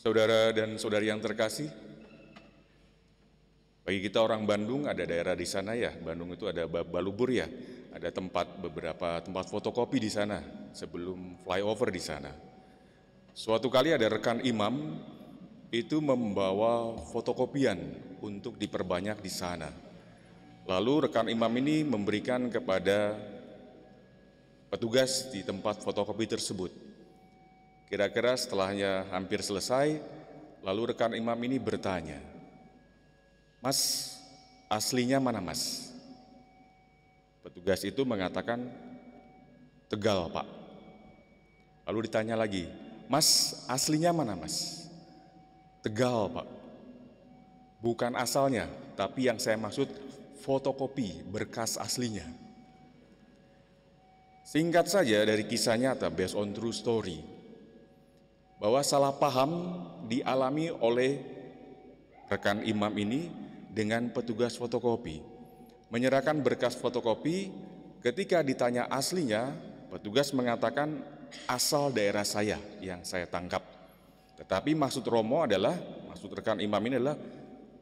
Saudara dan saudari yang terkasih, bagi kita orang Bandung ada daerah di sana ya, Bandung itu ada Balubur ya, ada beberapa tempat fotokopi di sana sebelum flyover di sana. Suatu kali ada rekan imam itu membawa fotokopian untuk diperbanyak di sana. Lalu rekan imam ini memberikan kepada petugas di tempat fotokopi tersebut. Kira-kira setelahnya hampir selesai, lalu rekan imam ini bertanya, "Mas, aslinya mana mas?" Petugas itu mengatakan, "Tegal pak." Lalu ditanya lagi, "Mas, aslinya mana mas?" "Tegal pak." "Bukan asalnya, tapi yang saya maksud fotokopi berkas aslinya." Singkat saja dari kisah nyata based on true story, bahwa salah paham dialami oleh rekan imam ini dengan petugas fotokopi. Menyerahkan berkas fotokopi, ketika ditanya aslinya, petugas mengatakan asal daerah saya yang saya tangkap. Tetapi maksud maksud rekan imam ini adalah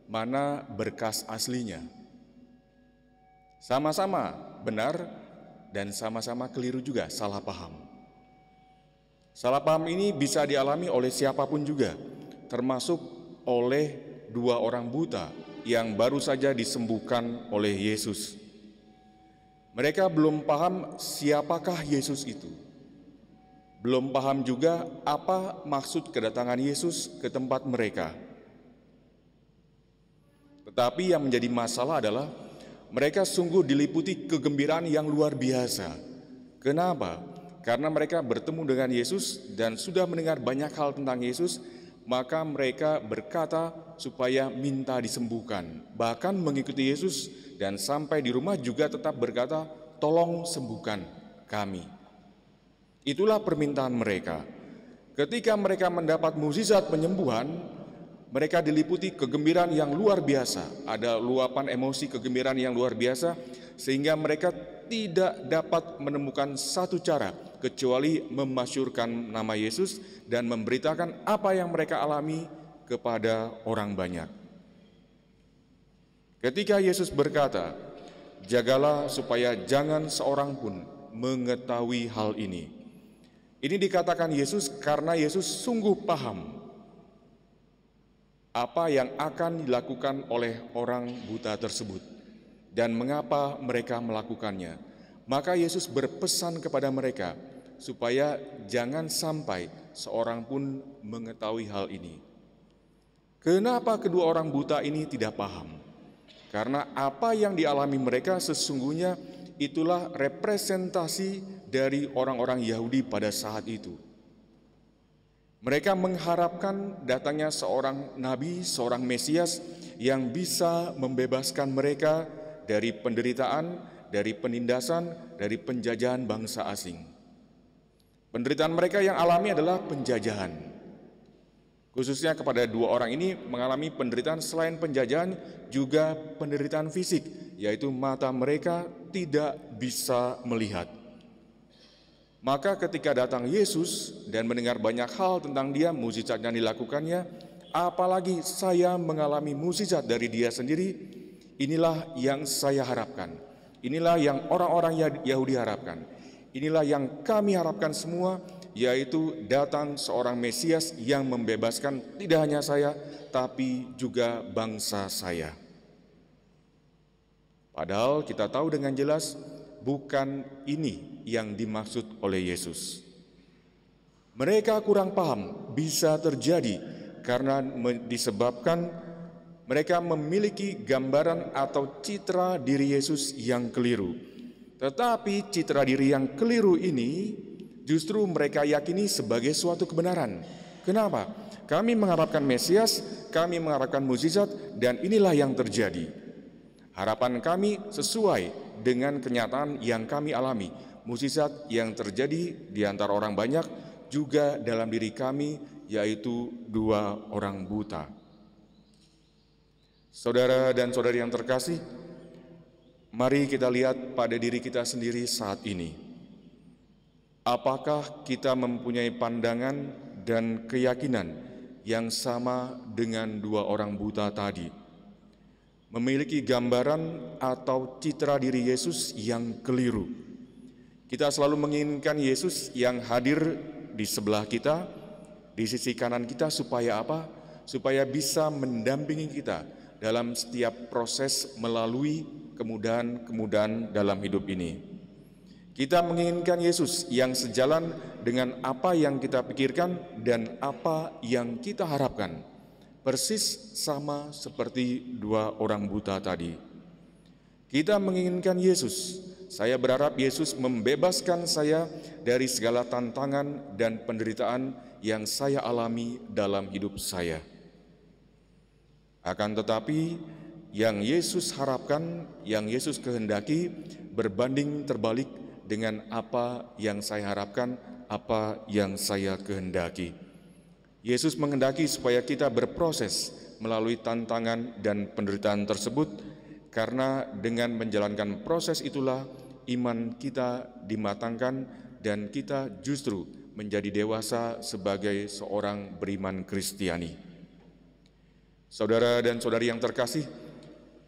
mana berkas aslinya. Sama-sama benar dan sama-sama keliru juga, salah paham. Salah paham ini bisa dialami oleh siapapun juga, termasuk oleh dua orang buta yang baru saja disembuhkan oleh Yesus. Mereka belum paham siapakah Yesus itu. Belum paham juga apa maksud kedatangan Yesus ke tempat mereka. Tetapi yang menjadi masalah adalah mereka sungguh diliputi kegembiraan yang luar biasa. Kenapa? Karena mereka bertemu dengan Yesus dan sudah mendengar banyak hal tentang Yesus, maka mereka berkata supaya minta disembuhkan. Bahkan mengikuti Yesus dan sampai di rumah juga tetap berkata, "Tolong sembuhkan kami." Itulah permintaan mereka. Ketika mereka mendapat mukjizat penyembuhan, mereka diliputi kegembiraan yang luar biasa. Ada luapan emosi kegembiraan yang luar biasa, sehingga mereka tidak dapat menemukan satu cara kecuali memasyurkan nama Yesus dan memberitakan apa yang mereka alami kepada orang banyak. Ketika Yesus berkata, "Jagalah supaya jangan seorang pun mengetahui hal ini." Ini dikatakan Yesus karena Yesus sungguh paham apa yang akan dilakukan oleh orang buta tersebut dan mengapa mereka melakukannya. Maka Yesus berpesan kepada mereka supaya jangan sampai seorang pun mengetahui hal ini. Kenapa kedua orang buta ini tidak paham? Karena apa yang dialami mereka sesungguhnya itulah representasi dari orang-orang Yahudi pada saat itu. Mereka mengharapkan datangnya seorang nabi, seorang Mesias yang bisa membebaskan mereka dari penderitaan, dari penindasan, dari penjajahan bangsa asing. Penderitaan mereka yang alami adalah penjajahan. Khususnya kepada dua orang ini mengalami penderitaan selain penjajahan juga penderitaan fisik, yaitu mata mereka tidak bisa melihat. Maka ketika datang Yesus dan mendengar banyak hal tentang dia, mukjizat yang dilakukannya, apalagi saya mengalami mukjizat dari dia sendiri, inilah yang saya harapkan. Inilah yang orang-orang Yahudi harapkan. Inilah yang kami harapkan semua, yaitu datang seorang Mesias yang membebaskan tidak hanya saya, tapi juga bangsa saya. Padahal kita tahu dengan jelas, bukan ini yang dimaksud oleh Yesus. Mereka kurang paham, bisa terjadi karena disebabkan mereka memiliki gambaran atau citra diri Yesus yang keliru. Tetapi citra diri yang keliru ini justru mereka yakini sebagai suatu kebenaran. Kenapa? Kami mengharapkan Mesias, kami mengharapkan mukjizat, dan inilah yang terjadi. Harapan kami sesuai dengan kenyataan yang kami alami. Mukjizat yang terjadi di antara orang banyak juga dalam diri kami, yaitu dua orang buta. Saudara dan saudari yang terkasih, mari kita lihat pada diri kita sendiri saat ini. Apakah kita mempunyai pandangan dan keyakinan yang sama dengan dua orang buta tadi, memiliki gambaran atau citra diri Yesus yang keliru. Kita selalu menginginkan Yesus yang hadir di sebelah kita, di sisi kanan kita, supaya apa? Supaya bisa mendampingi kita dalam setiap proses melalui kemudahan-kemudahan dalam hidup ini. Kita menginginkan Yesus yang sejalan dengan apa yang kita pikirkan dan apa yang kita harapkan, persis sama seperti dua orang buta tadi. Kita menginginkan Yesus. Saya berharap Yesus membebaskan saya dari segala tantangan dan penderitaan yang saya alami dalam hidup saya. Akan tetapi, yang Yesus harapkan, yang Yesus kehendaki berbanding terbalik dengan apa yang saya harapkan, apa yang saya kehendaki. Yesus menghendaki supaya kita berproses melalui tantangan dan penderitaan tersebut, karena dengan menjalankan proses itulah iman kita dimatangkan dan kita justru menjadi dewasa sebagai seorang beriman Kristiani. Saudara dan saudari yang terkasih,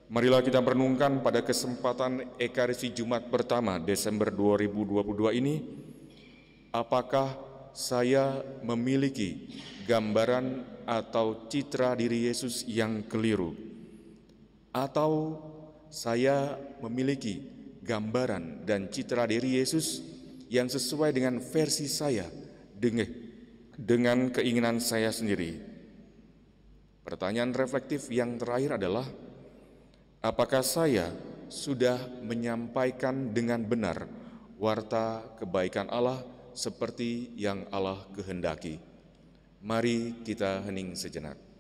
marilah kita merenungkan pada kesempatan Ekaristi Jumat pertama Desember 2022 ini, apakah saya memiliki gambaran atau citra diri Yesus yang keliru? Atau saya memiliki gambaran dan citra diri Yesus yang sesuai dengan versi saya, dengan keinginan saya sendiri? Pertanyaan reflektif yang terakhir adalah, apakah saya sudah menyampaikan dengan benar warta kebaikan Allah seperti yang Allah kehendaki? Mari kita hening sejenak.